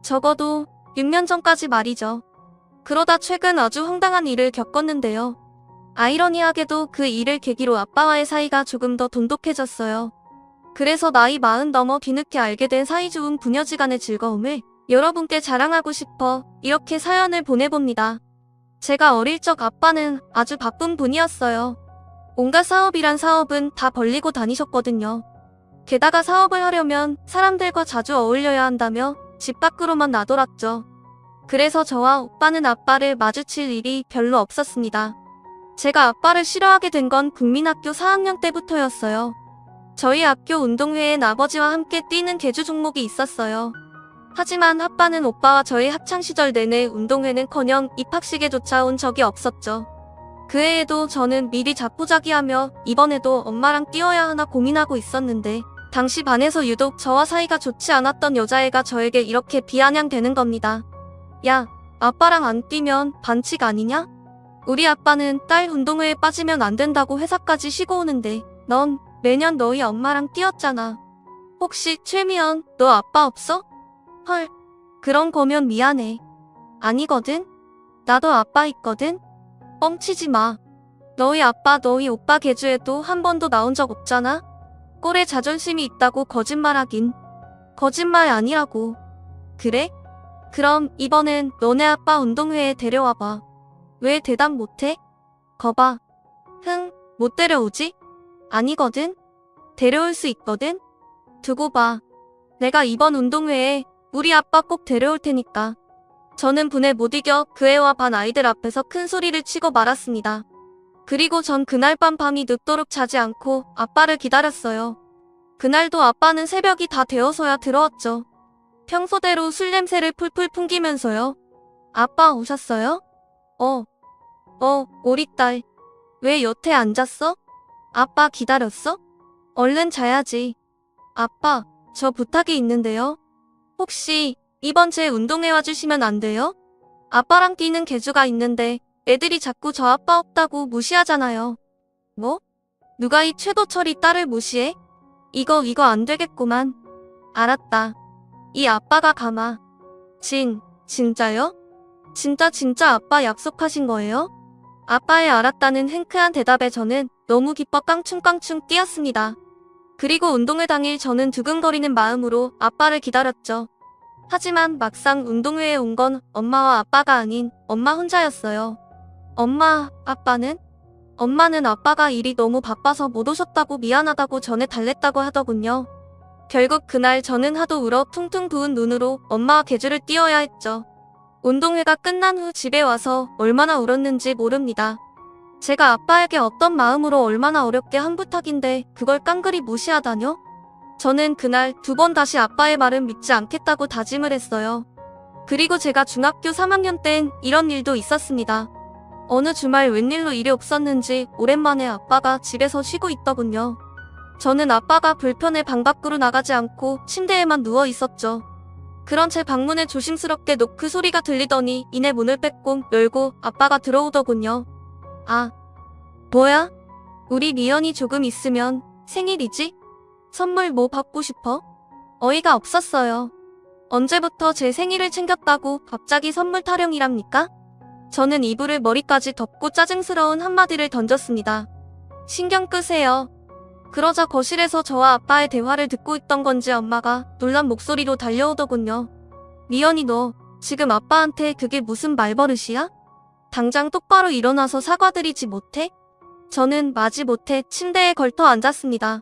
적어도 6년 전까지 말이죠. 그러다 최근 아주 황당한 일을 겪었는데요. 아이러니하게도 그 일을 계기로 아빠와의 사이가 조금 더 돈독해졌어요. 그래서 나이 40 넘어 뒤늦게 알게 된 사이좋은 부녀지간의 즐거움을 여러분께 자랑하고 싶어 이렇게 사연을 보내봅니다. 제가 어릴 적 아빠는 아주 바쁜 분이었어요. 온갖 사업이란 사업은 다 벌리고 다니셨거든요. 게다가 사업을 하려면 사람들과 자주 어울려야 한다며 집 밖으로만 나돌았죠. 그래서 저와 오빠는 아빠를 마주칠 일이 별로 없었습니다. 제가 아빠를 싫어하게 된 건 국민학교 4학년 때부터였어요. 저희 학교 운동회엔 아버지와 함께 뛰는 계주 종목이 있었어요. 하지만 아빠는 오빠와 저희 학창시절 내내 운동회는커녕 입학식에조차 온 적이 없었죠. 그 해에도 저는 미리 자포자기하며 이번에도 엄마랑 뛰어야 하나 고민하고 있었는데 당시 반에서 유독 저와 사이가 좋지 않았던 여자애가 저에게 이렇게 비아냥대는 겁니다. 야, 아빠랑 안 뛰면 반칙 아니냐? 우리 아빠는 딸 운동회에 빠지면 안 된다고 회사까지 쉬고 오는데 넌 매년 너희 엄마랑 뛰었잖아. 혹시 최미연, 너 아빠 없어? 헐, 그런 거면 미안해. 아니거든? 나도 아빠 있거든? 뻥치지 마. 너희 아빠 너희 오빠 계주에도 한 번도 나온 적 없잖아? 꼴에 자존심이 있다고 거짓말하긴. 거짓말 아니라고. 그래? 그럼 이번엔 너네 아빠 운동회에 데려와봐. 왜 대답 못해? 거봐. 흥, 못 데려오지? 아니거든? 데려올 수 있거든? 두고 봐. 내가 이번 운동회에 우리 아빠 꼭 데려올 테니까. 저는 분에 못 이겨 그 애와 반 아이들 앞에서 큰 소리를 치고 말았습니다. 그리고 전 그날 밤이 늦도록 자지 않고 아빠를 기다렸어요. 그날도 아빠는 새벽이 다 되어서야 들어왔죠. 평소대로 술 냄새를 풀풀 풍기면서요. 아빠 오셨어요? 우리 딸. 왜 여태 앉았어? 아빠 기다렸어? 얼른 자야지. 아빠, 저 부탁이 있는데요. 혹시 이번 제 운동회 와주시면 안 돼요? 아빠랑 뛰는 계주가 있는데 애들이 자꾸 저 아빠 없다고 무시하잖아요. 뭐? 누가 이 최도철이 딸을 무시해? 이거 안 되겠구만. 알았다. 이 아빠가 가마. 진짜요? 진짜 아빠 약속하신 거예요? 아빠의 알았다는 행크한 대답에 저는 너무 기뻐 깡충깡충 뛰었습니다. 그리고 운동회 당일 저는 두근거리는 마음으로 아빠를 기다렸죠. 하지만 막상 운동회에 온 건 엄마와 아빠가 아닌 엄마 혼자였어요. 아빠는? 엄마는 아빠가 일이 너무 바빠서 못 오셨다고 미안하다고 전해 달랬다고 하더군요. 결국 그날 저는 하도 울어 퉁퉁 부은 눈으로 엄마와 계주를 뛰어야 했죠. 운동회가 끝난 후 집에 와서 얼마나 울었는지 모릅니다. 제가 아빠에게 어떤 마음으로 얼마나 어렵게 한 부탁인데 그걸 깡그리 무시하다뇨? 저는 그날 2번 다시 아빠의 말은 믿지 않겠다고 다짐을 했어요. 그리고 제가 중학교 3학년 땐 이런 일도 있었습니다. 어느 주말 웬일로 일이 없었는지 오랜만에 아빠가 집에서 쉬고 있더군요. 저는 아빠가 불편해 방 밖으로 나가지 않고 침대에만 누워 있었죠. 그런 제 방문에 조심스럽게 노크 소리가 들리더니 이내 문을 빼꼼 열고 아빠가 들어오더군요. 아, 뭐야? 우리 미연이 조금 있으면 생일이지? 선물 뭐 받고 싶어? 어이가 없었어요. 언제부터 제 생일을 챙겼다고 갑자기 선물 타령이랍니까? 저는 이불을 머리까지 덮고 짜증스러운 한마디를 던졌습니다. 신경 끄세요. 그러자 거실에서 저와 아빠의 대화를 듣고 있던 건지 엄마가 놀란 목소리로 달려오더군요. 미연이 너 지금 아빠한테 그게 무슨 말버릇이야? 당장 똑바로 일어나서 사과드리지 못해? 저는 마지못해 침대에 걸터 앉았습니다.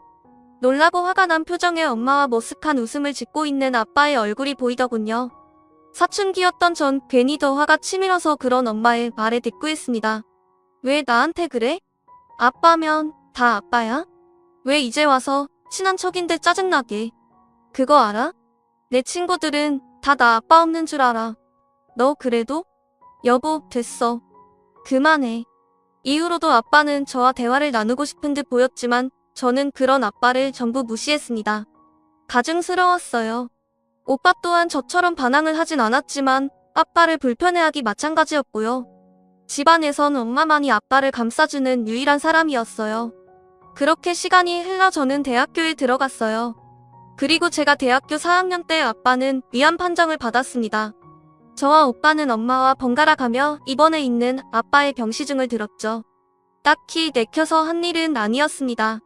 놀라고 화가 난 표정의 엄마와 머쓱한 웃음을 짓고 있는 아빠의 얼굴이 보이더군요. 사춘기였던 전 괜히 더 화가 치밀어서 그런 엄마의 말에 대꾸했습니다. 왜 나한테 그래? 아빠면 다 아빠야? 왜 이제 와서 친한 척인데 짜증나게. 그거 알아? 내 친구들은 다 나 아빠 없는 줄 알아. 너 그래도? 여보, 됐어. 그만해. 이후로도 아빠는 저와 대화를 나누고 싶은 듯 보였지만 저는 그런 아빠를 전부 무시했습니다. 가증스러웠어요. 오빠 또한 저처럼 반항을 하진 않았지만 아빠를 불편해하기 마찬가지였고요. 집안에선 엄마만이 아빠를 감싸주는 유일한 사람이었어요. 그렇게 시간이 흘러 저는 대학교에 들어갔어요. 그리고 제가 대학교 4학년 때 아빠는 위암 판정을 받았습니다. 저와 오빠는 엄마와 번갈아 가며 입원해 있는 아빠의 병시중을 들었죠. 딱히 내켜서 한 일은 아니었습니다.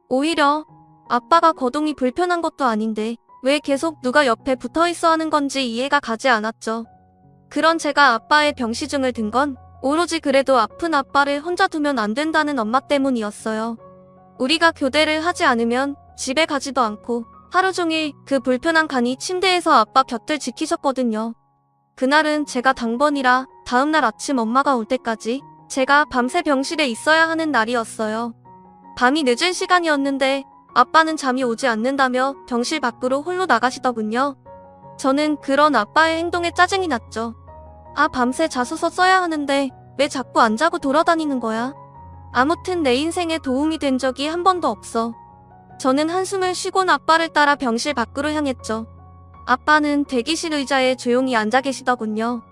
오히려 아빠가 거동이 불편한 것도 아닌데 왜 계속 누가 옆에 붙어있어 하는 건지 이해가 가지 않았죠. 그런 제가 아빠의 병시중을 든 건 오로지 그래도 아픈 아빠를 혼자 두면 안 된다는 엄마 때문이었어요. 우리가 교대를 하지 않으면 집에 가지도 않고 하루 종일 그 불편한 간이 침대에서 아빠 곁을 지키셨거든요. 그날은 제가 당번이라 다음날 아침 엄마가 올 때까지 제가 밤새 병실에 있어야 하는 날이었어요. 밤이 늦은 시간이었는데 아빠는 잠이 오지 않는다며 병실 밖으로 홀로 나가시더군요. 저는 그런 아빠의 행동에 짜증이 났죠. 아, 밤새 자소서 써야 하는데 왜 자꾸 안 자고 돌아다니는 거야? 아무튼 내 인생에 도움이 된 적이 한 번도 없어. 저는 한숨을 쉬곤 아빠를 따라 병실 밖으로 향했죠. 아빠는 대기실 의자에 조용히 앉아 계시더군요.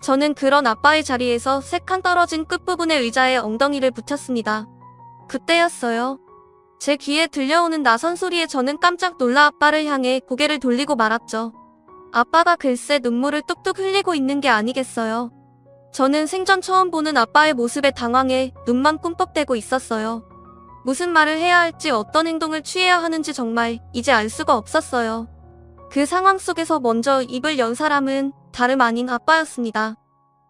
저는 그런 아빠의 자리에서 3칸 떨어진 끝부분의 의자에 엉덩이를 붙였습니다. 그때였어요. 제 귀에 들려오는 낯선 소리에 저는 깜짝 놀라 아빠를 향해 고개를 돌리고 말았죠. 아빠가 글쎄 눈물을 뚝뚝 흘리고 있는 게 아니겠어요. 저는 생전 처음 보는 아빠의 모습에 당황해 눈만 꿈뻑대고 있었어요. 무슨 말을 해야 할지 어떤 행동을 취해야 하는지 정말 이제 알 수가 없었어요. 그 상황 속에서 먼저 입을 연 사람은 다름 아닌 아빠였습니다.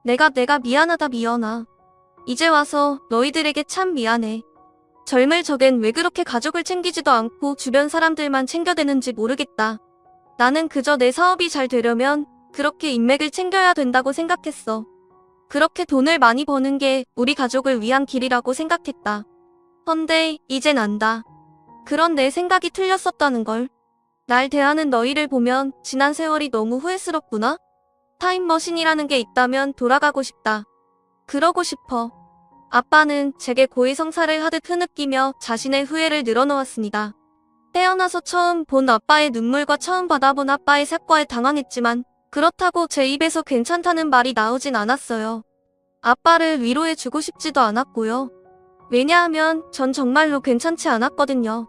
내가 미안하다 미연아. 이제 와서 너희들에게 참 미안해. 젊을 적엔 왜 그렇게 가족을 챙기지도 않고 주변 사람들만 챙겨대는지 모르겠다. 나는 그저 내 사업이 잘 되려면 그렇게 인맥을 챙겨야 된다고 생각했어. 그렇게 돈을 많이 버는 게 우리 가족을 위한 길이라고 생각했다. 헌데 이젠 안다. 그런 내 생각이 틀렸었다는 걸. 날 대하는 너희를 보면 지난 세월이 너무 후회스럽구나. 타임머신이라는 게 있다면 돌아가고 싶다. 그러고 싶어. 아빠는 제게 고해성사를 하듯 흐느끼며 자신의 후회를 늘어놓았습니다. 태어나서 처음 본 아빠의 눈물과 처음 받아본 아빠의 사과에 당황했지만 그렇다고 제 입에서 괜찮다는 말이 나오진 않았어요. 아빠를 위로해주고 싶지도 않았고요. 왜냐하면 전 정말로 괜찮지 않았거든요.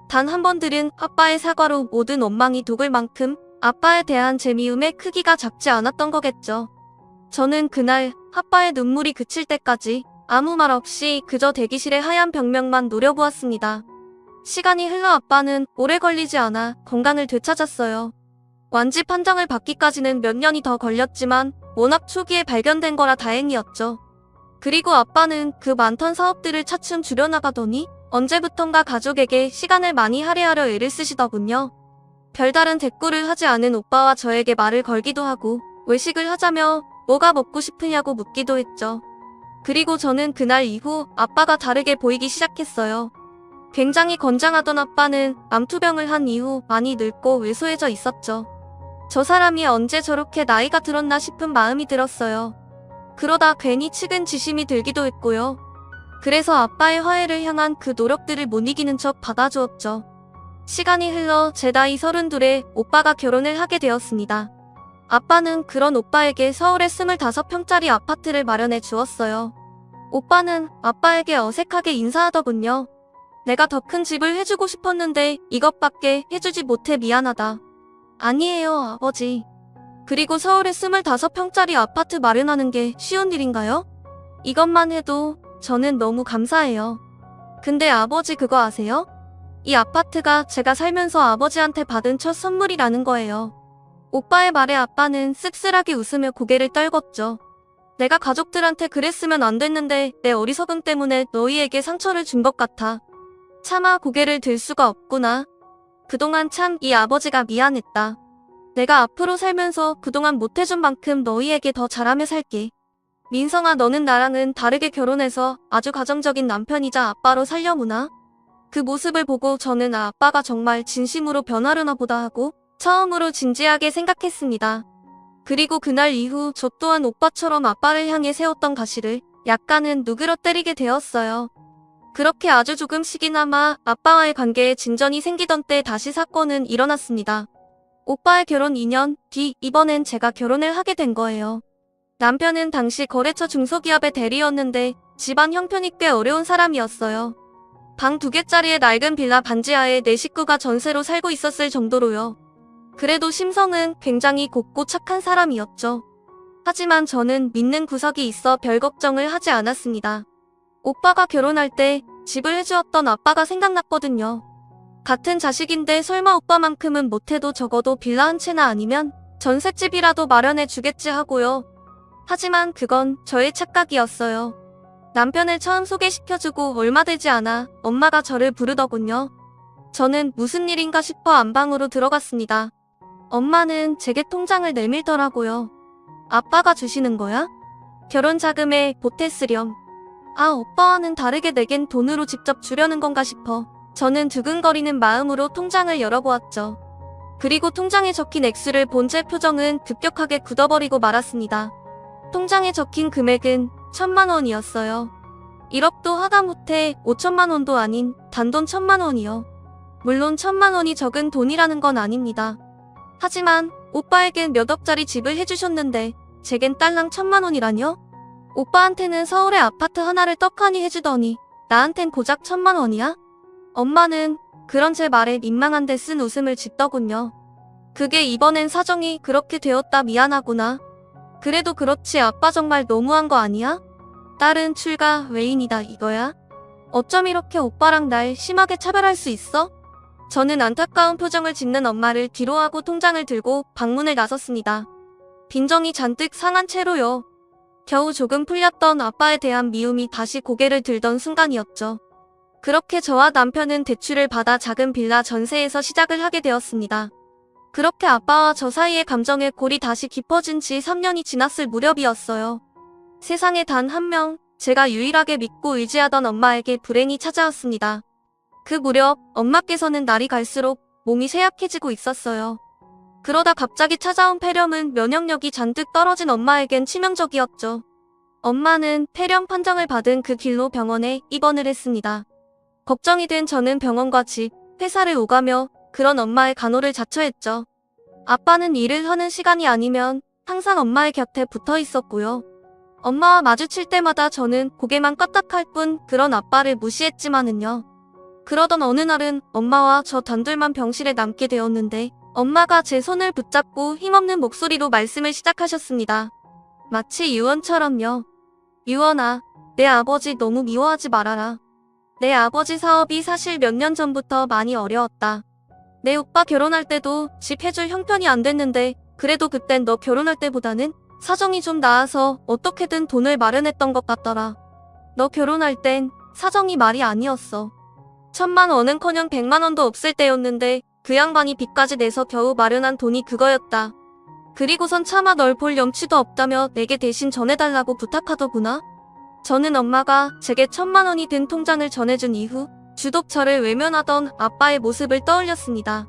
단 한 번 들은 아빠의 사과로 모든 원망이 녹을 만큼 아빠에 대한 제 미움의 크기가 작지 않았던 거겠죠. 저는 그날 아빠의 눈물이 그칠 때까지 아무 말 없이 그저 대기실의 하얀 벽면만 노려보았습니다. 시간이 흘러 아빠는 오래 걸리지 않아 건강을 되찾았어요. 완치 판정을 받기까지는 몇 년이 더 걸렸지만 워낙 초기에 발견된 거라 다행이었죠. 그리고 아빠는 그 많던 사업들을 차츰 줄여나가더니 언제부턴가 가족에게 시간을 많이 할애하려 애를 쓰시더군요. 별다른 대꾸를 하지 않은 오빠와 저에게 말을 걸기도 하고 외식을 하자며 뭐가 먹고 싶으냐고 묻기도 했죠. 그리고 저는 그날 이후 아빠가 다르게 보이기 시작했어요. 굉장히 건장하던 아빠는 암투병을 한 이후 많이 늙고 왜소해져 있었죠. 저 사람이 언제 저렇게 나이가 들었나 싶은 마음이 들었어요. 그러다 괜히 측은지심이 들기도 했고요. 그래서 아빠의 화해를 향한 그 노력들을 못 이기는 척 받아주었죠. 시간이 흘러 제 나이 32에 오빠가 결혼을 하게 되었습니다. 아빠는 그런 오빠에게 서울에 25평짜리 아파트를 마련해 주었어요. 오빠는 아빠에게 어색하게 인사하더군요. 내가 더 큰 집을 해주고 싶었는데 이것밖에 해주지 못해 미안하다. 아니에요, 아버지. 그리고 서울에 25평짜리 아파트 마련하는 게 쉬운 일인가요? 이것만 해도 저는 너무 감사해요. 근데 아버지 그거 아세요? 이 아파트가 제가 살면서 아버지한테 받은 첫 선물이라는 거예요. 오빠의 말에 아빠는 씁쓸하게 웃으며 고개를 떨궜죠. 내가 가족들한테 그랬으면 안 됐는데 내 어리석음 때문에 너희에게 상처를 준 것 같아. 차마 고개를 들 수가 없구나. 그동안 참 이 아버지가 미안했다. 내가 앞으로 살면서 그동안 못해준 만큼 너희에게 더 잘하며 살게. 민성아, 너는 나랑은 다르게 결혼해서 아주 가정적인 남편이자 아빠로 살려무나? 그 모습을 보고 저는 아빠가 정말 진심으로 변하려나 보다 하고 처음으로 진지하게 생각했습니다. 그리고 그날 이후 저 또한 오빠처럼 아빠를 향해 세웠던 가시를 약간은 누그러뜨리게 되었어요. 그렇게 아주 조금씩이나마 아빠와의 관계에 진전이 생기던 때 다시 사건은 일어났습니다. 오빠의 결혼 2년 뒤 이번엔 제가 결혼을 하게 된 거예요. 남편은 당시 거래처 중소기업의 대리였는데 집안 형편이 꽤 어려운 사람이었어요. 방 2개짜리의 낡은 빌라 반지하에 내 식구가 전세로 살고 있었을 정도로요. 그래도 심성은 굉장히 곱고 착한 사람이었죠. 하지만 저는 믿는 구석이 있어 별 걱정을 하지 않았습니다. 오빠가 결혼할 때 집을 해주었던 아빠가 생각났거든요. 같은 자식인데 설마 오빠만큼은 못해도 적어도 빌라 한 채나 아니면 전셋집이라도 마련해 주겠지 하고요. 하지만 그건 저의 착각이었어요. 남편을 처음 소개시켜주고 얼마 되지 않아 엄마가 저를 부르더군요. 저는 무슨 일인가 싶어 안방으로 들어갔습니다. 엄마는 제게 통장을 내밀더라고요. 아빠가 주시는 거야? 결혼 자금에 보탰으렴. 아, 오빠와는 다르게 내겐 돈으로 직접 주려는 건가 싶어 저는 두근거리는 마음으로 통장을 열어보았죠. 그리고 통장에 적힌 액수를 본 제 표정은 급격하게 굳어버리고 말았습니다. 통장에 적힌 금액은 1,000만 원이었어요. 1억도 하다못해 5천만 원도 아닌 단돈 1,000만 원이요. 물론 1,000만 원이 적은 돈이라는 건 아닙니다. 하지만 오빠에겐 몇 억짜리 집을 해주셨는데 제겐 딸랑 1,000만 원이라뇨? 오빠한테는 서울에 아파트 하나를 떡하니 해주더니 나한텐 고작 1,000만 원이야? 엄마는 그런 제 말에 민망한 데 쓴 웃음을 짓더군요. 그게 이번엔 사정이 그렇게 되었다 미안하구나. 그래도 그렇지 아빠 정말 너무한 거 아니야? 딸은 출가 외인이다 이거야? 어쩜 이렇게 오빠랑 날 심하게 차별할 수 있어? 저는 안타까운 표정을 짓는 엄마를 뒤로하고 통장을 들고 방문을 나섰습니다. 빈정이 잔뜩 상한 채로요. 겨우 조금 풀렸던 아빠에 대한 미움이 다시 고개를 들던 순간이었죠. 그렇게 저와 남편은 대출을 받아 작은 빌라 전세에서 시작을 하게 되었습니다. 그렇게 아빠와 저 사이의 감정의 골이 다시 깊어진 지 3년이 지났을 무렵이었어요. 세상에 단 한 명, 제가 유일하게 믿고 의지하던 엄마에게 불행이 찾아왔습니다. 그 무렵 엄마께서는 날이 갈수록 몸이 쇠약해지고 있었어요. 그러다 갑자기 찾아온 폐렴은 면역력이 잔뜩 떨어진 엄마에겐 치명적이었죠. 엄마는 폐렴 판정을 받은 그 길로 병원에 입원을 했습니다. 걱정이 된 저는 병원과 집, 회사를 오가며 그런 엄마의 간호를 자처했죠. 아빠는 일을 하는 시간이 아니면 항상 엄마의 곁에 붙어 있었고요. 엄마와 마주칠 때마다 저는 고개만 까딱할 뿐 그런 아빠를 무시했지만은요. 그러던 어느 날은 엄마와 저 단둘만 병실에 남게 되었는데 엄마가 제 손을 붙잡고 힘없는 목소리로 말씀을 시작하셨습니다. 마치 유언처럼요. 유언아, 내 아버지 너무 미워하지 말아라. 내 아버지 사업이 사실 몇 년 전부터 많이 어려웠다. 내 오빠 결혼할 때도 집 해줄 형편이 안 됐는데 그래도 그땐 너 결혼할 때보다는 사정이 좀 나아서 어떻게든 돈을 마련했던 것 같더라. 너 결혼할 땐 사정이 말이 아니었어. 1,000만 원은커녕 100만 원도 없을 때였는데 그 양반이 빚까지 내서 겨우 마련한 돈이 그거였다. 그리고선 차마 널 볼 염치도 없다며 내게 대신 전해달라고 부탁하더구나. 저는 엄마가 제게 1,000만 원이 든 통장을 전해준 이후 주독 저를 외면하던 아빠의 모습을 떠올렸습니다.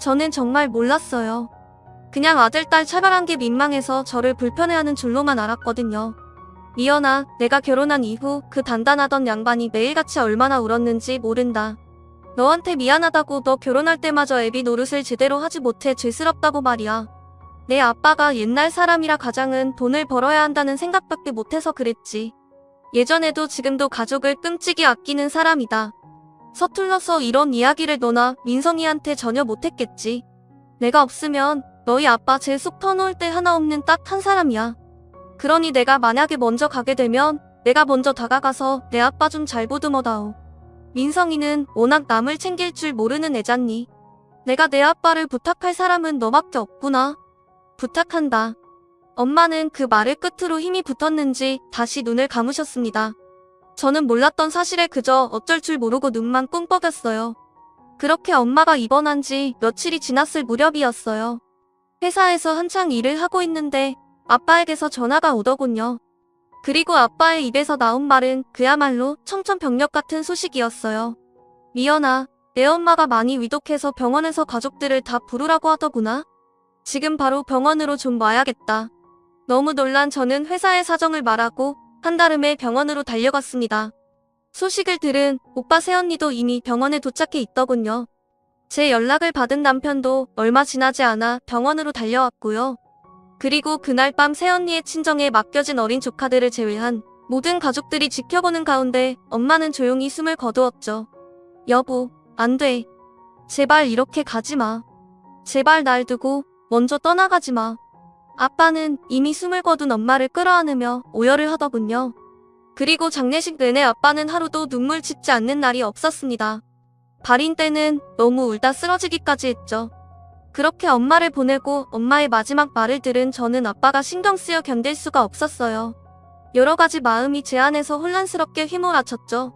저는 정말 몰랐어요. 그냥 아들, 딸 차별한 게 민망해서 저를 불편해하는 줄로만 알았거든요. 미연아, 내가 결혼한 이후 그 단단하던 양반이 매일같이 얼마나 울었는지 모른다. 너한테 미안하다고 너 결혼할 때마저 애비 노릇을 제대로 하지 못해 죄스럽다고 말이야. 내 아빠가 옛날 사람이라 가장은 돈을 벌어야 한다는 생각밖에 못해서 그랬지. 예전에도 지금도 가족을 끔찍이 아끼는 사람이다. 서툴러서 이런 이야기를 너나 민성이한테 전혀 못했겠지. 내가 없으면 너희 아빠 제 속 터놓을 데 하나 없는 딱 한 사람이야. 그러니 내가 만약에 먼저 가게 되면 내가 먼저 다가가서 내 아빠 좀 잘 보듬어다오. 민성이는 워낙 남을 챙길 줄 모르는 애잖니. 내가 내 아빠를 부탁할 사람은 너밖에 없구나. 부탁한다. 엄마는 그 말을 끝으로 힘이 붙었는지 다시 눈을 감으셨습니다. 저는 몰랐던 사실에 그저 어쩔 줄 모르고 눈만 꿍뻑였어요. 그렇게 엄마가 입원한 지 며칠이 지났을 무렵이었어요. 회사에서 한창 일을 하고 있는데 아빠에게서 전화가 오더군요. 그리고 아빠의 입에서 나온 말은 그야말로 청천벽력 같은 소식이었어요. 미연아, 내 엄마가 많이 위독해서 병원에서 가족들을 다 부르라고 하더구나. 지금 바로 병원으로 좀 와야겠다. 너무 놀란 저는 회사의 사정을 말하고 한달음에 병원으로 달려갔습니다. 소식을 들은 오빠 새언니도 이미 병원에 도착해 있더군요. 제 연락을 받은 남편도 얼마 지나지 않아 병원으로 달려왔고요. 그리고 그날 밤 새언니의 친정에 맡겨진 어린 조카들을 제외한 모든 가족들이 지켜보는 가운데 엄마는 조용히 숨을 거두었죠. 여보, 안 돼. 제발 이렇게 가지 마. 제발 날 두고 먼저 떠나가지 마. 아빠는 이미 숨을 거둔 엄마를 끌어안으며 오열을 하더군요. 그리고 장례식 내내 아빠는 하루도 눈물 짓지 않는 날이 없었습니다. 발인 때는 너무 울다 쓰러지기까지 했죠. 그렇게 엄마를 보내고 엄마의 마지막 말을 들은 저는 아빠가 신경 쓰여 견딜 수가 없었어요. 여러 가지 마음이 제 안에서 혼란스럽게 휘몰아쳤죠.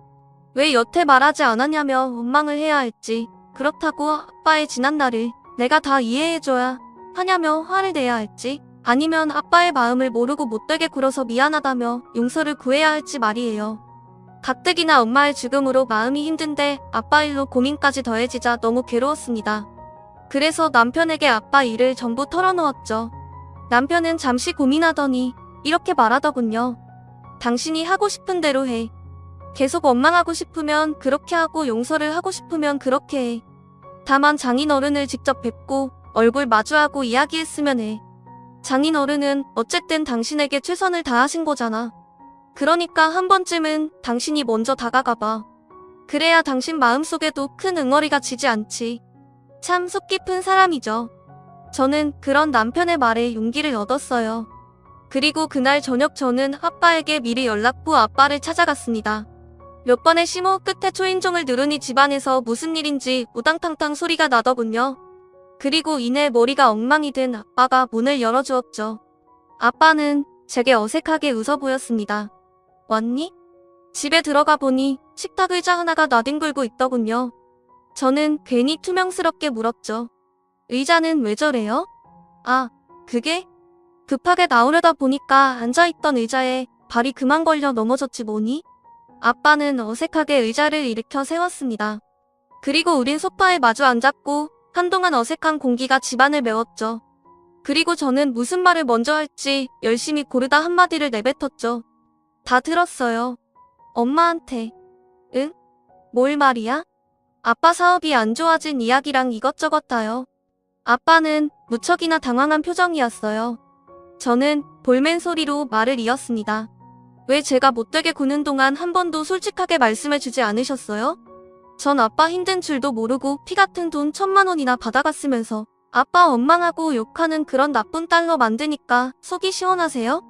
왜 여태 말하지 않았냐며 원망을 해야 할지, 그렇다고 아빠의 지난날을 내가 다 이해해줘야 하냐며 화를 내야 할지, 아니면 아빠의 마음을 모르고 못되게 굴어서 미안하다며 용서를 구해야 할지 말이에요. 가뜩이나 엄마의 죽음으로 마음이 힘든데 아빠 일로 고민까지 더해지자 너무 괴로웠습니다. 그래서 남편에게 아빠 일을 전부 털어놓았죠. 남편은 잠시 고민하더니 이렇게 말하더군요. 당신이 하고 싶은 대로 해. 계속 원망하고 싶으면 그렇게 하고 용서를 하고 싶으면 그렇게 해. 다만 장인어른을 직접 뵙고 얼굴 마주하고 이야기했으면 해. 장인어른은 어쨌든 당신에게 최선을 다하신 거잖아. 그러니까 한 번쯤은 당신이 먼저 다가가봐. 그래야 당신 마음속에도 큰 응어리가 지지 않지. 참 속 깊은 사람이죠. 저는 그런 남편의 말에 용기를 얻었어요. 그리고 그날 저녁 저는 아빠에게 미리 연락 후 아빠를 찾아갔습니다. 몇 번의 심호흡 끝에 초인종을 누르니 집안에서 무슨 일인지 우당탕탕 소리가 나더군요. 그리고 이내 머리가 엉망이 된 아빠가 문을 열어주었죠. 아빠는 제게 어색하게 웃어 보였습니다. 왔니? 집에 들어가 보니 식탁 의자 하나가 나뒹굴고 있더군요. 저는 괜히 투명스럽게 물었죠. 의자는 왜 저래요? 아, 그게? 급하게 나오려다 보니까 앉아있던 의자에 발이 그만 걸려 넘어졌지 뭐니? 아빠는 어색하게 의자를 일으켜 세웠습니다. 그리고 우린 소파에 마주 앉았고 한동안 어색한 공기가 집안을 메웠죠. 그리고 저는 무슨 말을 먼저 할지 열심히 고르다 한마디를 내뱉었죠. 다 들었어요. 엄마한테. 응? 뭘 말이야? 아빠 사업이 안 좋아진 이야기랑 이것저것 다요. 아빠는 무척이나 당황한 표정이었어요. 저는 볼멘 소리로 말을 이었습니다. 왜 제가 못되게 구는 동안 한 번도 솔직하게 말씀해주지 않으셨어요? 전 아빠 힘든 줄도 모르고 피 같은 돈 1,000만 원이나 받아갔으면서 아빠 원망하고 욕하는 그런 나쁜 딸로 만드니까 속이 시원하세요?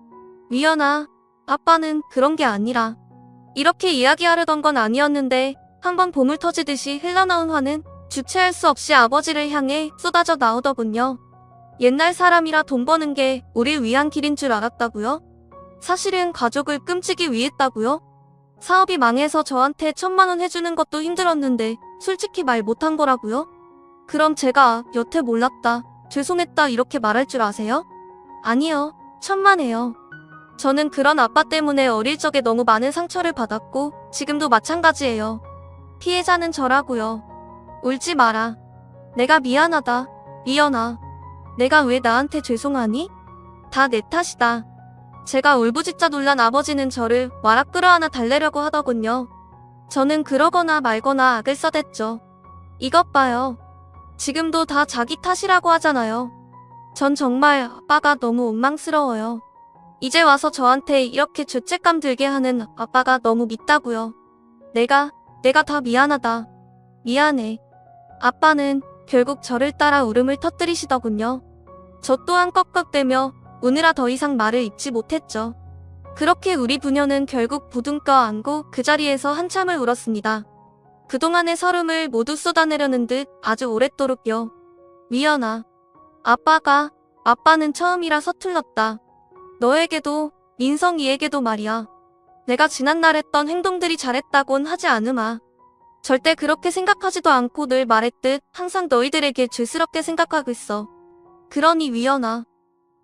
미연아, 아빠는 그런 게 아니라 이렇게 이야기하려던 건 아니었는데 한번 보물 터지듯이 흘러나온 화는 주체할 수 없이 아버지를 향해 쏟아져 나오더군요. 옛날 사람이라 돈 버는 게 우릴 위한 길인 줄 알았다고요? 사실은 가족을 끔찍이 위했다고요? 사업이 망해서 저한테 1,000만 원 해주는 것도 힘들었는데 솔직히 말 못한 거라고요? 그럼 제가 여태 몰랐다, 죄송했다 이렇게 말할 줄 아세요? 아니요, 천만에요. 저는 그런 아빠 때문에 어릴 적에 너무 많은 상처를 받았고 지금도 마찬가지예요. 피해자는 저라고요. 울지 마라. 내가 미안하다, 미연아. 내가 왜 나한테 죄송하니? 다 내 탓이다. 제가 울부짖자 놀란 아버지는 저를 와락 끌어안아 달래려고 하더군요. 저는 그러거나 말거나 악을 써댔죠. 이것 봐요. 지금도 다 자기 탓이라고 하잖아요. 전 정말 아빠가 너무 원망스러워요. 이제 와서 저한테 이렇게 죄책감 들게 하는 아빠가 너무 밉다고요. 내가 다 미안하다. 미안해. 아빠는 결국 저를 따라 울음을 터뜨리시더군요. 저 또한 꺽꺽대며 우느라 더 이상 말을 잇지 못했죠. 그렇게 우리 부녀는 결국 부둥 껴안고 그 자리에서 한참을 울었습니다. 그동안의 서름을 모두 쏟아내려는 듯 아주 오랫도록요. 미연아. 아빠는 처음이라 서툴렀다. 너에게도, 민성이에게도 말이야. 내가 지난날 했던 행동들이 잘했다곤 하지 않으마. 절대 그렇게 생각하지도 않고 늘 말했듯 항상 너희들에게 죄스럽게 생각하고 있어. 그러니 위연아.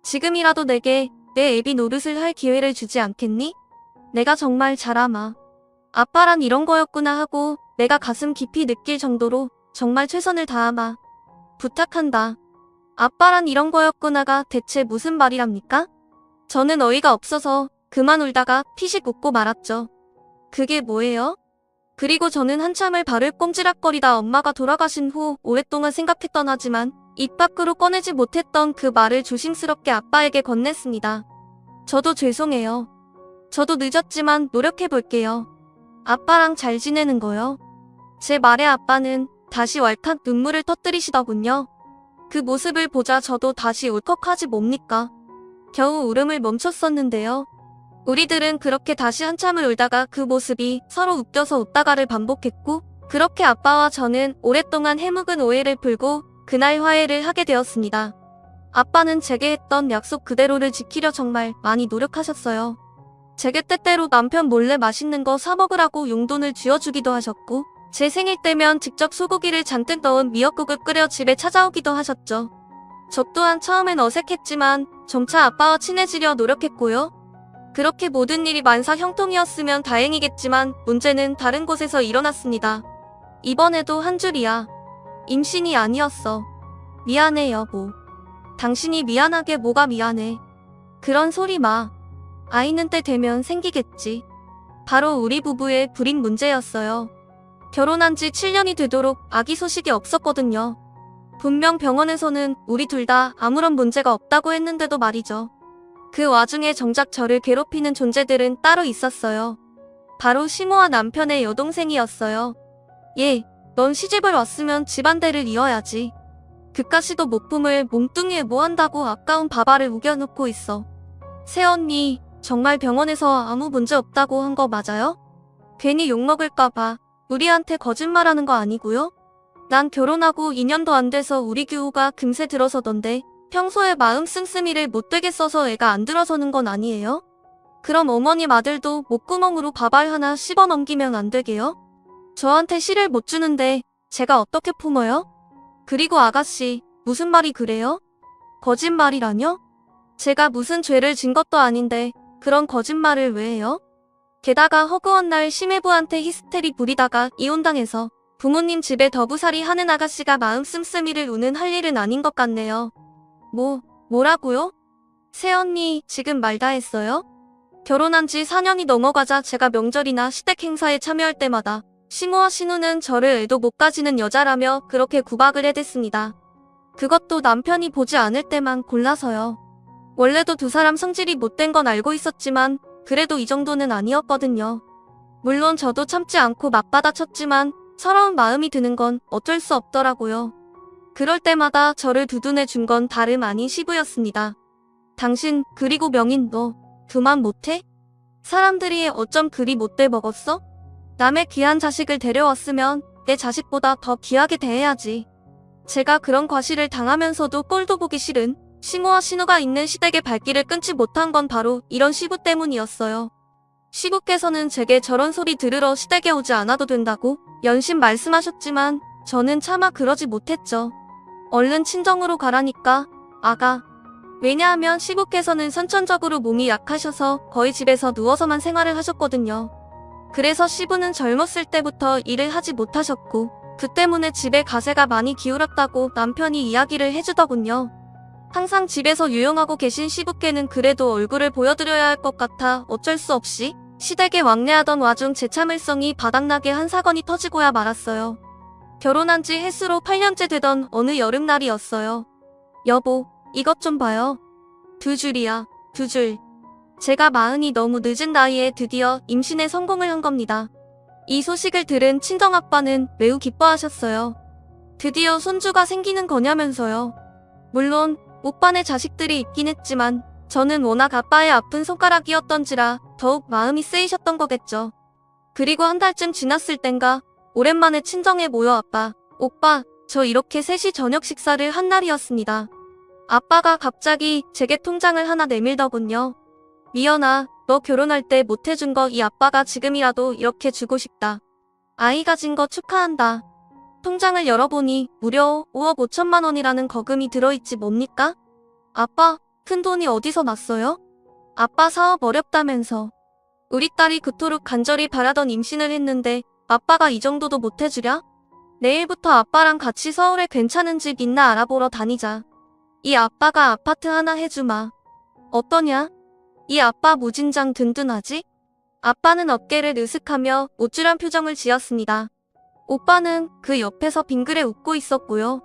지금이라도 내게 내 애비 노릇을 할 기회를 주지 않겠니? 내가 정말 잘아마. 아빠란 이런 거였구나 하고 내가 가슴 깊이 느낄 정도로 정말 최선을 다하마. 부탁한다. 아빠란 이런 거였구나가 대체 무슨 말이랍니까? 저는 어이가 없어서 그만 울다가 피식 웃고 말았죠. 그게 뭐예요? 그리고 저는 한참을 발을 꼼지락거리다 엄마가 돌아가신 후 오랫동안 생각했던 하지만 입 밖으로 꺼내지 못했던 그 말을 조심스럽게 아빠에게 건넸습니다. 저도 죄송해요. 저도 늦었지만 노력해볼게요. 아빠랑 잘 지내는 거요. 제 말에 아빠는 다시 왈칵 눈물을 터뜨리시더군요. 그 모습을 보자 저도 다시 울컥하지 뭡니까. 겨우 울음을 멈췄었는데요. 우리들은 그렇게 다시 한참을 울다가 그 모습이 서로 웃겨서 웃다가를 반복했고, 그렇게 아빠와 저는 오랫동안 해묵은 오해를 풀고 그날 화해를 하게 되었습니다. 아빠는 제게 했던 약속 그대로를 지키려 정말 많이 노력하셨어요. 제게 때때로 남편 몰래 맛있는 거 사 먹으라고 용돈을 쥐어주기도 하셨고, 제 생일 때면 직접 소고기를 잔뜩 넣은 미역국을 끓여 집에 찾아오기도 하셨죠. 저 또한 처음엔 어색했지만 점차 아빠와 친해지려 노력했고요. 그렇게 모든 일이 만사형통이었으면 다행이겠지만 문제는 다른 곳에서 일어났습니다. 이번에도 한 줄이야. 임신이 아니었어. 미안해 여보. 당신이 미안하게 뭐가 미안해. 그런 소리 마. 아이는 때 되면 생기겠지. 바로 우리 부부의 불임 문제였어요. 결혼한 지 7년이 되도록 아기 소식이 없었거든요. 분명 병원에서는 우리 둘 다 아무런 문제가 없다고 했는데도 말이죠. 그 와중에 정작 저를 괴롭히는 존재들은 따로 있었어요. 바로 시모와 남편의 여동생이었어요. 얘, 넌 시집을 왔으면 집안대를 이어야지. 그까지도 못 품을 몸뚱이에 뭐 한다고 아까운 바바를 우겨놓고 있어. 새언니, 정말 병원에서 아무 문제 없다고 한 거 맞아요? 괜히 욕먹을까봐 우리한테 거짓말하는 거 아니고요? 난 결혼하고 2년도 안 돼서 우리 규호가 금세 들어서던데 평소에 마음 씀씀이를 못되게 써서 애가 안 들어서는 건 아니에요? 그럼 어머님 아들도 목구멍으로 밥알 하나 씹어 넘기면 안 되게요? 저한테 씨를 못 주는데 제가 어떻게 품어요? 그리고 아가씨, 무슨 말이 그래요? 거짓말이라뇨? 제가 무슨 죄를 진 것도 아닌데 그런 거짓말을 왜 해요? 게다가 허구한 날 심해부한테 히스테리 부리다가 이혼당해서 부모님 집에 더부살이 하는 아가씨가 마음 씀씀이를 우는 할 일은 아닌 것 같네요. 뭐라고요? 새언니 지금 말 다 했어요? 결혼한 지 4년이 넘어가자 제가 명절이나 시댁 행사에 참여할 때마다 시모와 신우는 저를 애도 못 가지는 여자라며 그렇게 구박을 해댔습니다. 그것도 남편이 보지 않을 때만 골라서요. 원래도 두 사람 성질이 못된 건 알고 있었지만 그래도 이 정도는 아니었거든요. 물론 저도 참지 않고 맞받아쳤지만 서러운 마음이 드는 건 어쩔 수 없더라고요. 그럴 때마다 저를 두둔해 준 건 다름 아닌 시부였습니다. 당신 그리고 명인 너 그만 못해? 사람들이 어쩜 그리 못돼 먹었어? 남의 귀한 자식을 데려왔으면 내 자식보다 더 귀하게 대해야지. 제가 그런 과시를 당하면서도 꼴도 보기 싫은 시모와 신우가 있는 시댁의 발길을 끊지 못한 건 바로 이런 시부 때문이었어요. 시부께서는 제게 저런 소리 들으러 시댁에 오지 않아도 된다고 연신 말씀하셨지만 저는 차마 그러지 못했죠. 얼른 친정으로 가라니까, 아가. 왜냐하면 시부께서는 선천적으로 몸이 약하셔서 거의 집에서 누워서만 생활을 하셨거든요. 그래서 시부는 젊었을 때부터 일을 하지 못하셨고 그 때문에 집에 가세가 많이 기울었다고 남편이 이야기를 해주더군요. 항상 집에서 유용하고 계신 시부께는 그래도 얼굴을 보여드려야 할 것 같아 어쩔 수 없이 시댁에 왕래하던 와중 제 참을성이 바닥나게 한 사건이 터지고야 말았어요. 결혼한 지 해수로 8년째 되던 어느 여름날이었어요. 여보, 이것 좀 봐요. 2줄이야, 2줄. 제가 마흔이 너무 늦은 나이에 드디어 임신에 성공을 한 겁니다. 이 소식을 들은 친정아빠는 매우 기뻐하셨어요. 드디어 손주가 생기는 거냐면서요. 물론 오빠네 자식들이 있긴 했지만 저는 워낙 아빠의 아픈 손가락이었던지라 더욱 마음이 쓰이셨던 거겠죠. 그리고 한 달쯤 지났을 땐가 오랜만에 친정에 모여 아빠, 오빠, 저 이렇게 셋이 저녁 식사를 한 날이었습니다. 아빠가 갑자기 제게 통장을 하나 내밀더군요. 미연아, 너 결혼할 때 못해준 거 이 아빠가 지금이라도 이렇게 주고 싶다. 아이 가진 거 축하한다. 통장을 열어보니 무려 5억 5천만 원이라는 거금이 들어있지 뭡니까? 아빠, 큰 돈이 어디서 났어요? 아빠 사업 어렵다면서. 우리 딸이 그토록 간절히 바라던 임신을 했는데 아빠가 이 정도도 못해주랴? 내일부터 아빠랑 같이 서울에 괜찮은 집 있나 알아보러 다니자. 이 아빠가 아파트 하나 해주마. 어떠냐? 이 아빠 무진장 든든하지? 아빠는 어깨를 으쓱하며 우쭐한 표정을 지었습니다. 오빠는 그 옆에서 빙그레 웃고 있었고요.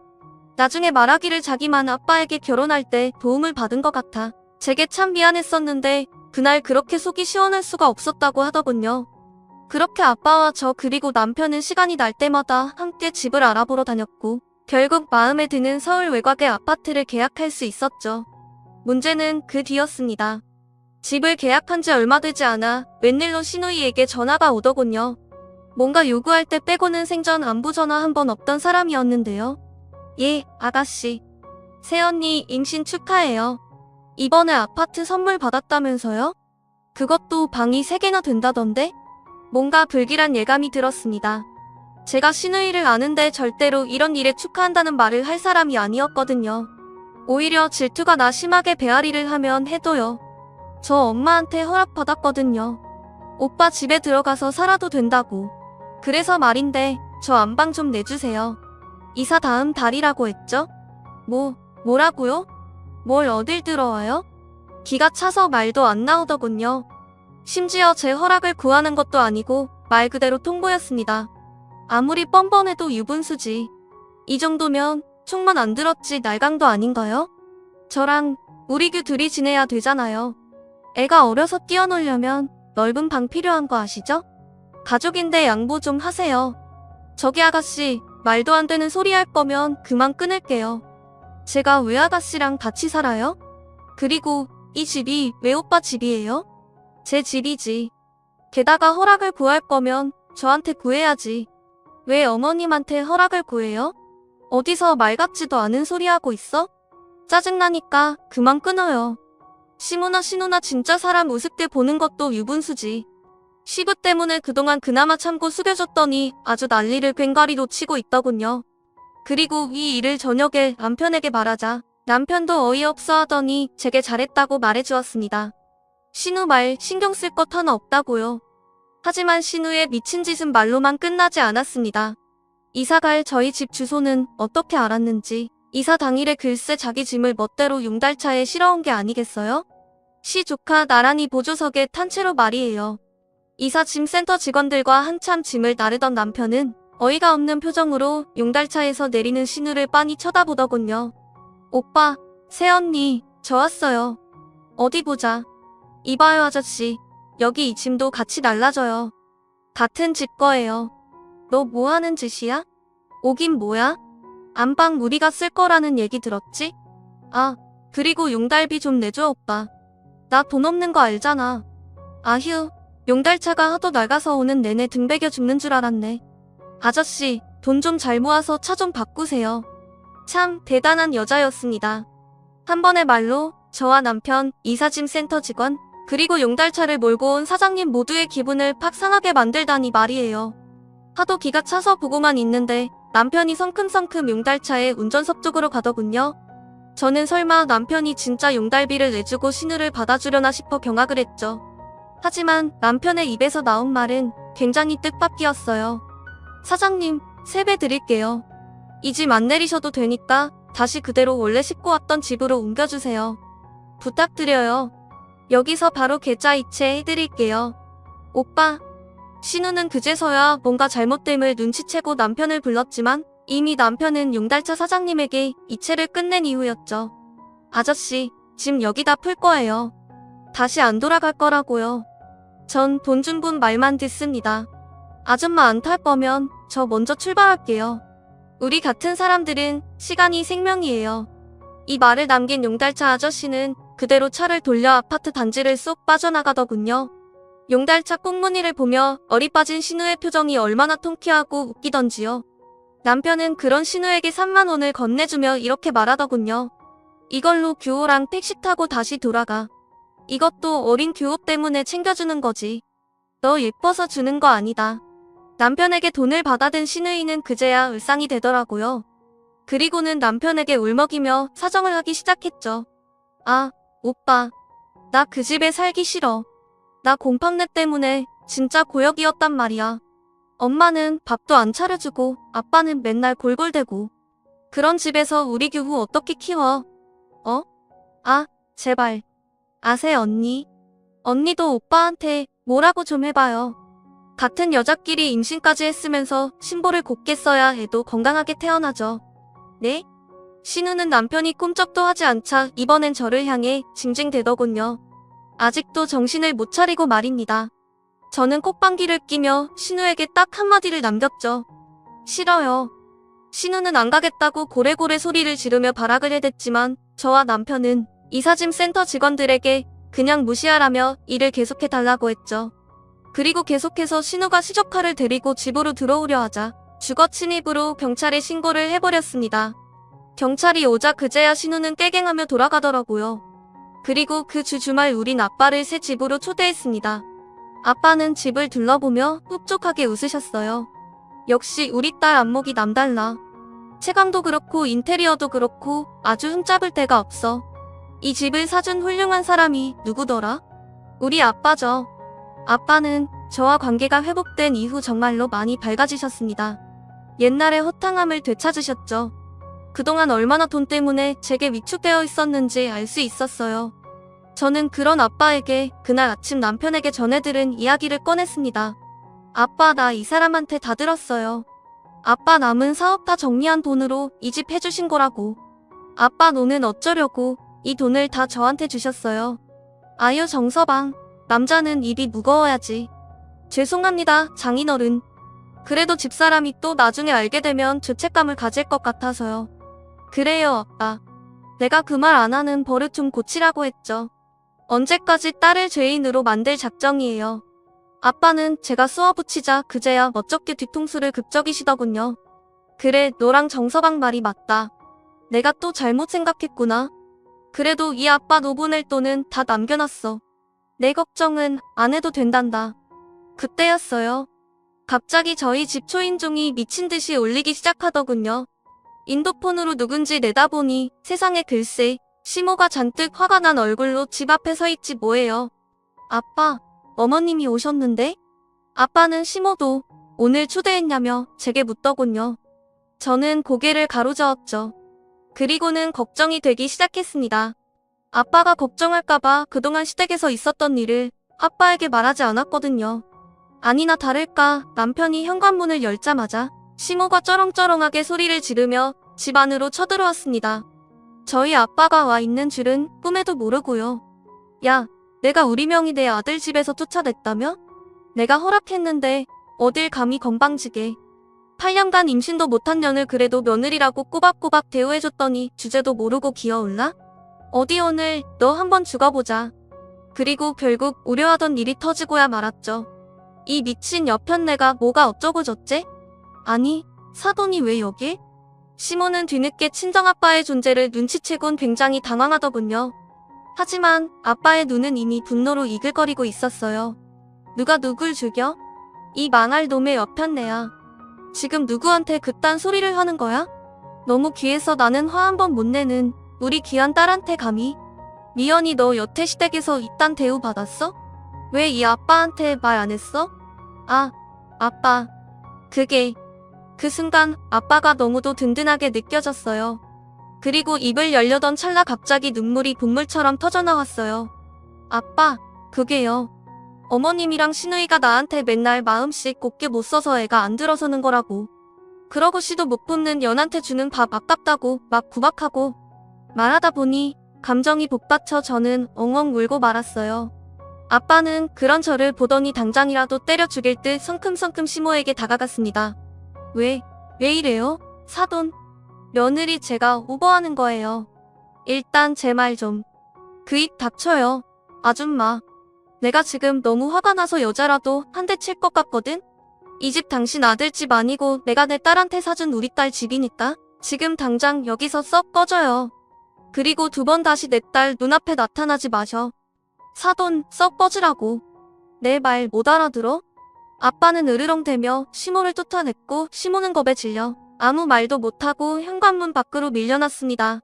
나중에 말하기를 자기만 아빠에게 결혼할 때 도움을 받은 것 같아 제게 참 미안했었는데 그날 그렇게 속이 시원할 수가 없었다고 하더군요. 그렇게 아빠와 저 그리고 남편은 시간이 날 때마다 함께 집을 알아보러 다녔고 결국 마음에 드는 서울 외곽의 아파트를 계약할 수 있었죠. 문제는 그 뒤였습니다. 집을 계약한 지 얼마 되지 않아 웬일로 시누이에게 전화가 오더군요. 뭔가 요구할 때 빼고는 생전 안부 전화 한 번 없던 사람이었는데요. 예, 아가씨. 새언니 임신 축하해요. 이번에 아파트 선물 받았다면서요? 그것도 방이 3개나 된다던데? 뭔가 불길한 예감이 들었습니다. 제가 시누이를 아는데 절대로 이런 일에 축하한다는 말을 할 사람이 아니었거든요. 오히려 질투가 나 심하게 배앓이를 하면 해도요. 저 엄마한테 허락받았거든요. 오빠 집에 들어가서 살아도 된다고. 그래서 말인데 저 안방 좀 내주세요. 이사 다음 달이라고 했죠? 뭐라고요? 뭘 어딜 들어와요? 기가 차서 말도 안 나오더군요. 심지어 제 허락을 구하는 것도 아니고 말 그대로 통보였습니다. 아무리 뻔뻔해도 유분수지. 이 정도면 총만 안 들었지 날강도 아닌가요? 저랑 우리 규 둘이 지내야 되잖아요. 애가 어려서 뛰어놀려면 넓은 방 필요한 거 아시죠? 가족인데 양보 좀 하세요. 저기 아가씨, 말도 안 되는 소리 할 거면 그만 끊을게요. 제가 왜 아가씨랑 같이 살아요? 그리고 이 집이 왜 오빠 집이에요? 제 집이지. 게다가 허락을 구할 거면 저한테 구해야지. 왜 어머님한테 허락을 구해요? 어디서 말 같지도 않은 소리 하고 있어? 짜증나니까 그만 끊어요. 시누나 진짜 사람 우습게 보는 것도 유분수지. 시부 때문에 그동안 그나마 참고 숙여줬더니 아주 난리를 꽹과리로 치고 있더군요. 그리고 이 일을 저녁에 남편에게 말하자 남편도 어이없어 하더니 제게 잘했다고 말해주었습니다. 신우 말 신경 쓸 것 하나 없다고요. 하지만 신우의 미친 짓은 말로만 끝나지 않았습니다. 이사갈 저희 집 주소는 어떻게 알았는지 이사 당일에 글쎄 자기 짐을 멋대로 용달차에 실어온 게 아니겠어요? 시 조카 나란히 보조석에 탄 채로 말이에요. 이사 짐센터 직원들과 한참 짐을 나르던 남편은 어이가 없는 표정으로 용달차에서 내리는 신우를 빤히 쳐다보더군요. 오빠, 새언니, 저 왔어요. 어디 보자. 이봐요 아저씨, 여기 이 짐도 같이 날라줘요. 같은 집 거예요. 너 뭐 하는 짓이야? 오긴 뭐야? 안방 우리가 쓸 거라는 얘기 들었지? 아, 그리고 용달비 좀 내줘 오빠. 나 돈 없는 거 알잖아. 아휴, 용달차가 하도 낡아서 오는 내내 등 베겨 죽는 줄 알았네. 아저씨, 돈 좀 잘 모아서 차 좀 바꾸세요. 참 대단한 여자였습니다. 한 번의 말로 저와 남편, 이사짐 센터 직원, 그리고 용달차를 몰고 온 사장님 모두의 기분을 팍 상하게 만들다니 말이에요. 하도 기가 차서 보고만 있는데 남편이 성큼성큼 용달차에 운전석 쪽으로 가더군요. 저는 설마 남편이 진짜 용달비를 내주고 신우를 받아주려나 싶어 경악을 했죠. 하지만 남편의 입에서 나온 말은 굉장히 뜻밖이었어요. 사장님, 세배 드릴게요. 이 집 안 내리셔도 되니까 다시 그대로 원래 싣고 왔던 집으로 옮겨주세요. 부탁드려요. 여기서 바로 계좌 이체해드릴게요. 오빠. 신우는 그제서야 뭔가 잘못됨을 눈치채고 남편을 불렀지만 이미 남편은 용달차 사장님에게 이체를 끝낸 이후였죠. 아저씨, 짐 여기다 풀 거예요. 다시 안 돌아갈 거라고요. 전 돈 준 분 말만 듣습니다. 아줌마 안 탈 거면 저 먼저 출발할게요. 우리 같은 사람들은 시간이 생명이에요. 이 말을 남긴 용달차 아저씨는 그대로 차를 돌려 아파트 단지를 쏙 빠져나가더군요. 용달차 꽁무니를 보며 어리 빠진 신우의 표정이 얼마나 통쾌하고 웃기던지요. 남편은 그런 신우에게 3만 원을 건네주며 이렇게 말하더군요. 이걸로 규호랑 택시 타고 다시 돌아가. 이것도 어린 규호 때문에 챙겨주는 거지. 너 예뻐서 주는 거 아니다. 남편에게 돈을 받아든 신우이는 그제야 울상이 되더라고요. 그리고는 남편에게 울먹이며 사정을 하기 시작했죠. 아, 오빠. 나 그 집에 살기 싫어. 나 곰팡내 때문에 진짜 고역이었단 말이야. 엄마는 밥도 안 차려주고 아빠는 맨날 골골대고. 그런 집에서 우리 규호 어떻게 키워? 어? 아, 제발. 아세 언니? 언니도 오빠한테 뭐라고 좀 해봐요. 같은 여자끼리 임신까지 했으면서 신보를 곱게 써야 해도 건강하게 태어나죠. 네? 신우는 남편이 꿈쩍도 하지 않자 이번엔 저를 향해 징징대더군요. 아직도 정신을 못 차리고 말입니다. 저는 콧방귀를 끼며 신우에게 딱 한마디를 남겼죠. 싫어요. 신우는 안 가겠다고 고래고래 소리를 지르며 발악을 해댔지만 저와 남편은 이사짐 센터 직원들에게 그냥 무시하라며 일을 계속해달라고 했죠. 그리고 계속해서 신우가 시적칼을 데리고 집으로 들어오려 하자 주거 침입으로 경찰에 신고를 해버렸습니다. 경찰이 오자 그제야 신우는 깨갱하며 돌아가더라고요. 그리고 그 주말 우린 아빠를 새 집으로 초대했습니다. 아빠는 집을 둘러보며 흡족하게 웃으셨어요. 역시 우리 딸 안목이 남달라. 채광도 그렇고 인테리어도 그렇고 아주 흠잡을 데가 없어. 이 집을 사준 훌륭한 사람이 누구더라? 우리 아빠죠. 아빠는 저와 관계가 회복된 이후 정말로 많이 밝아지셨습니다. 옛날의 허탕함을 되찾으셨죠. 그동안 얼마나 돈 때문에 제게 위축되어 있었는지 알 수 있었어요. 저는 그런 아빠에게 그날 아침 남편에게 전해들은 이야기를 꺼냈습니다. 아빠, 나 이 사람한테 다 들었어요. 아빠 남은 사업 다 정리한 돈으로 이 집 해주신 거라고. 아빠 노는 어쩌려고 이 돈을 다 저한테 주셨어요. 아유 정서방, 남자는 일이 무거워야지. 죄송합니다, 장인어른. 그래도 집사람이 또 나중에 알게 되면 죄책감을 가질 것 같아서요. 그래요, 아빠. 내가 그 말 안 하는 버릇 좀 고치라고 했죠. 언제까지 딸을 죄인으로 만들 작정이에요. 아빠는 제가 쏘아붙이자 그제야 멋쩍게 뒤통수를 급적이시더군요. 그래, 너랑 정서방 말이 맞다. 내가 또 잘못 생각했구나. 그래도 이 아빠 노보낼 돈은 다 남겨놨어. 내 걱정은 안 해도 된단다. 그때였어요. 갑자기 저희 집 초인종이 미친 듯이 울리기 시작하더군요. 인도폰으로 누군지 내다보니 세상에 글쎄 시모가 잔뜩 화가 난 얼굴로 집 앞에 서 있지 뭐예요. 아빠, 어머님이 오셨는데? 아빠는 시모도 오늘 초대했냐며 제게 묻더군요. 저는 고개를 가로저었죠. 그리고는 걱정이 되기 시작했습니다. 아빠가 걱정할까봐 그동안 시댁에서 있었던 일을 아빠에게 말하지 않았거든요. 아니나 다를까 남편이 현관문을 열자마자 시모가 쩌렁쩌렁하게 소리를 지르며 집 안으로 쳐들어왔습니다. 저희 아빠가 와 있는 줄은 꿈에도 모르고요. 야, 내가 우리 명이 내 아들 집에서 쫓아냈다며? 내가 허락했는데 어딜 감히 건방지게. 8년간 임신도 못한 년을 그래도 며느리라고 꼬박꼬박 대우해줬더니 주제도 모르고 기어올라? 어디 오늘 너 한번 죽어보자. 그리고 결국 우려하던 일이 터지고야 말았죠. 이 미친 여편네가 뭐가 어쩌고 저째? 아니, 사돈이 왜 여길? 시모는 뒤늦게 친정아빠의 존재를 눈치채곤 굉장히 당황하더군요. 하지만 아빠의 눈은 이미 분노로 이글거리고 있었어요. 누가 누굴 죽여? 이 망할 놈의 여편네야. 지금 누구한테 그딴 소리를 하는 거야? 너무 귀해서 나는 화 한 번 못 내는 우리 귀한 딸한테 감히? 미연이 너 여태 시댁에서 이딴 대우 받았어? 왜 이 아빠한테 말 안 했어? 아, 아빠. 그 순간 아빠가 너무도 든든하게 느껴졌어요. 그리고 입을 열려던 찰나 갑자기 눈물이 분물처럼 터져나왔어요. 아빠, 그게요. 어머님이랑 신우이가 나한테 맨날 마음씩 곱게 못 써서 애가 안 들어서는 거라고. 그러고 씨도 못 뽑는 연한테 주는 밥 아깝다고 막 구박하고. 말하다 보니 감정이 복받쳐 저는 엉엉 울고 말았어요. 아빠는 그런 저를 보더니 당장이라도 때려 죽일 듯 성큼성큼 시모에게 다가갔습니다. 왜 이래요? 사돈. 며느리 제가 오버하는 거예요. 일단 제 말 좀. 그 입 닥쳐요. 아줌마. 내가 지금 너무 화가 나서 여자라도 한 대 칠 것 같거든? 이 집 당신 아들 집 아니고 내가 내 딸한테 사준 우리 딸 집이니까 지금 당장 여기서 썩 꺼져요. 그리고 두 번 다시 내 딸 눈앞에 나타나지 마셔. 사돈, 썩 꺼지라고. 내 말 못 알아들어? 아빠는 으르렁대며 시모를 쫓아냈고 시모는 겁에 질려 아무 말도 못하고 현관문 밖으로 밀려났습니다.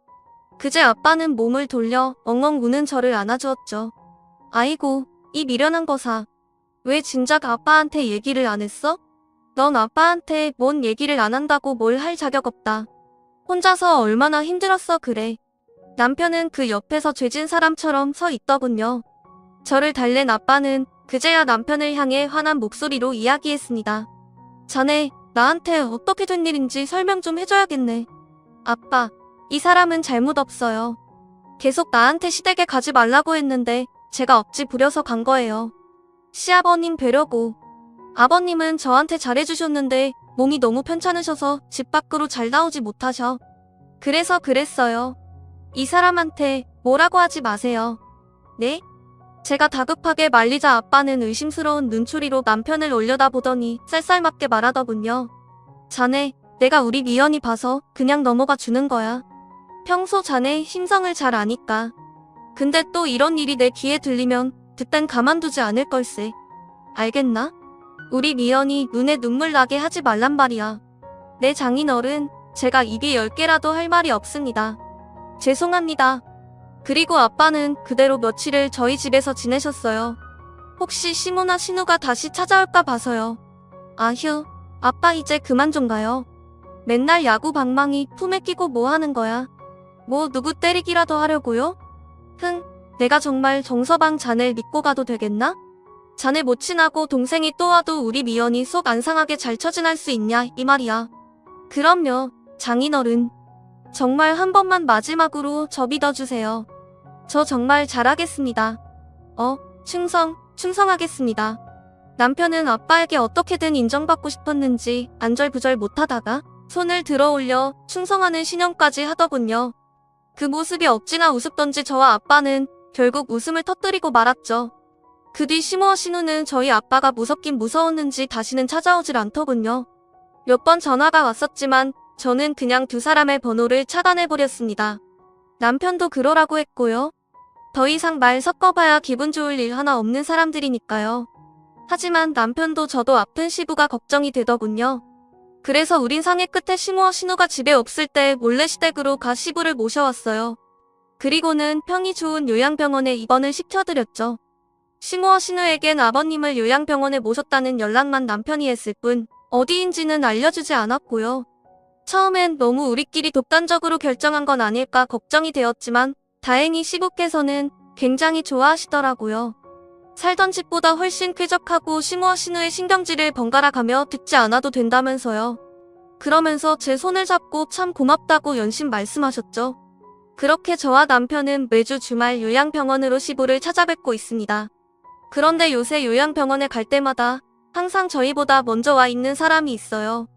그제 아빠는 몸을 돌려 엉엉 우는 저를 안아주었죠. 아이고, 이 미련한 거사. 왜 진작 아빠한테 얘기를 안 했어? 넌 아빠한테 뭔 얘기를 안 한다고 뭘 할 자격 없다. 혼자서 얼마나 힘들었어 그래. 남편은 그 옆에서 죄진 사람처럼 서 있더군요. 저를 달랜 아빠는 그제야 남편을 향해 화난 목소리로 이야기했습니다. 자네, 나한테 어떻게 된 일인지 설명 좀 해줘야겠네. 아빠, 이 사람은 잘못 없어요. 계속 나한테 시댁에 가지 말라고 했는데 제가 억지 부려서 간 거예요. 시아버님 뵈려고. 아버님은 저한테 잘해주셨는데 몸이 너무 편찮으셔서 집 밖으로 잘 나오지 못하셔. 그래서 그랬어요. 이 사람한테 뭐라고 하지 마세요. 네? 제가 다급하게 말리자 아빠는 의심스러운 눈초리로 남편을 올려다보더니 쌀쌀맞게 말하더군요. 자네, 내가 우리 미연이 봐서 그냥 넘어가 주는 거야. 평소 자네 심성을 잘 아니까. 근데 또 이런 일이 내 귀에 들리면 그땐 가만두지 않을 걸세. 알겠나? 우리 미연이 눈에 눈물 나게 하지 말란 말이야. 내 장인어른, 제가 입이 10개라도 할 말이 없습니다. 죄송합니다. 그리고 아빠는 그대로 며칠을 저희 집에서 지내셨어요. 혹시 시모나 신우가 다시 찾아올까 봐서요. 아휴, 아빠 이제 그만 좀 가요. 맨날 야구 방망이 품에 끼고 뭐 하는 거야? 뭐 누구 때리기라도 하려고요? 흥, 내가 정말 정서방 자네를 믿고 가도 되겠나? 자네 못 친하고 동생이 또 와도 우리 미연이 속 안 상하게 잘 처신할 수 있냐 이 말이야. 그럼요, 장인어른. 정말 한 번만 마지막으로 저 믿어주세요. 저 정말 잘하겠습니다. 충성하겠습니다. 남편은 아빠에게 어떻게든 인정받고 싶었는지 안절부절 못하다가 손을 들어 올려 충성하는 신용까지 하더군요. 그 모습이 억지나 우습던지 저와 아빠는 결국 웃음을 터뜨리고 말았죠. 그 뒤 시모와 신우는 저희 아빠가 무섭긴 무서웠는지 다시는 찾아오질 않더군요. 몇 번 전화가 왔었지만 저는 그냥 두 사람의 번호를 차단해버렸습니다. 남편도 그러라고 했고요. 더 이상 말 섞어봐야 기분 좋을 일 하나 없는 사람들이니까요. 하지만 남편도 저도 아픈 시부가 걱정이 되더군요. 그래서 우린 상해 끝에 시모와 신우가 집에 없을 때 몰래 시댁으로 가 시부를 모셔왔어요. 그리고는 평이 좋은 요양병원에 입원을 시켜드렸죠. 시모와 신우에겐 아버님을 요양병원에 모셨다는 연락만 남편이 했을 뿐 어디인지는 알려주지 않았고요. 처음엔 너무 우리끼리 독단적으로 결정한 건 아닐까 걱정이 되었지만 다행히 시부께서는 굉장히 좋아하시더라고요. 살던 집보다 훨씬 쾌적하고 시모와 신우의 신경질을 번갈아 가며 듣지 않아도 된다면서요. 그러면서 제 손을 잡고 참 고맙다고 연신 말씀하셨죠. 그렇게 저와 남편은 매주 주말 요양병원으로 시부를 찾아뵙고 있습니다. 그런데 요새 요양병원에 갈 때마다 항상 저희보다 먼저 와 있는 사람이 있어요.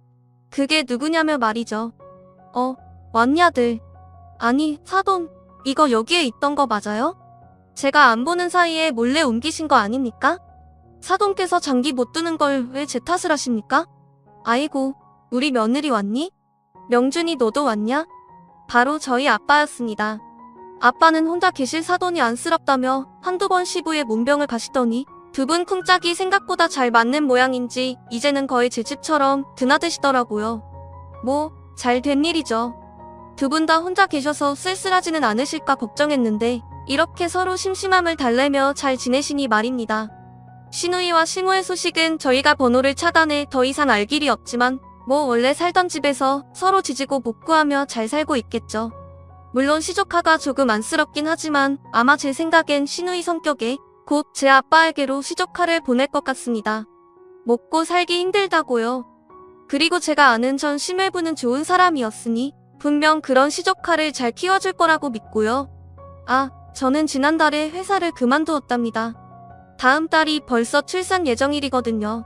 그게 누구냐며 말이죠. 왔냐들. 아니, 사돈, 이거 여기에 있던 거 맞아요? 제가 안 보는 사이에 몰래 옮기신 거 아닙니까? 사돈께서 장기 못 두는 걸 왜 제 탓을 하십니까? 아이고, 우리 며느리 왔니? 명준이 너도 왔냐? 바로 저희 아빠였습니다. 아빠는 혼자 계실 사돈이 안쓰럽다며 한두 번 시부에 문병을 가시더니 두 분 쿵짝이 생각보다 잘 맞는 모양인지 이제는 거의 제 집처럼 드나드시더라고요. 뭐, 잘 된 일이죠. 두 분 다 혼자 계셔서 쓸쓸하지는 않으실까 걱정했는데 이렇게 서로 심심함을 달래며 잘 지내시니 말입니다. 신우이와 시모의 소식은 저희가 번호를 차단해 더 이상 알 길이 없지만 뭐 원래 살던 집에서 서로 지지고 볶고하며 잘 살고 있겠죠. 물론 시조카가 조금 안쓰럽긴 하지만 아마 제 생각엔 신우이 성격에 곧 제 아빠에게로 시조카를 보낼 것 같습니다. 먹고 살기 힘들다고요. 그리고 제가 아는 전 심외부는 좋은 사람이었으니 분명 그런 시조카를 잘 키워줄 거라고 믿고요. 저는 지난달에 회사를 그만두었답니다. 다음 달이 벌써 출산 예정일이거든요.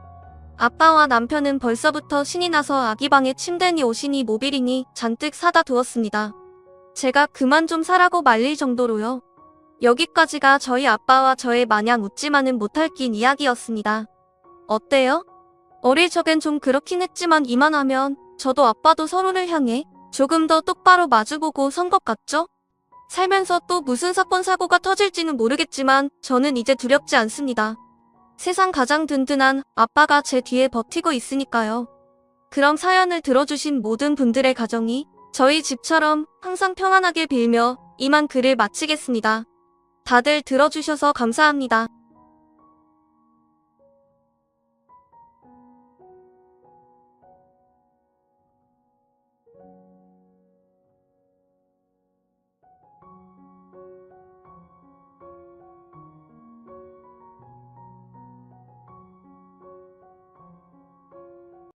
아빠와 남편은 벌써부터 신이 나서 아기방에 침대니 옷이니 모빌이니 잔뜩 사다 두었습니다. 제가 그만 좀 사라고 말릴 정도로요. 여기까지가 저희 아빠와 저의 마냥 웃지만은 못할 낀 이야기였습니다. 어때요? 어릴 적엔 좀 그렇긴 했지만 이만하면 저도 아빠도 서로를 향해 조금 더 똑바로 마주보고 선 것 같죠? 살면서 또 무슨 사건 사고가 터질지는 모르겠지만 저는 이제 두렵지 않습니다. 세상 가장 든든한 아빠가 제 뒤에 버티고 있으니까요. 그럼 사연을 들어주신 모든 분들의 가정이 저희 집처럼 항상 평안하게 빌며 이만 글을 마치겠습니다. 다들 들어주셔서 감사합니다.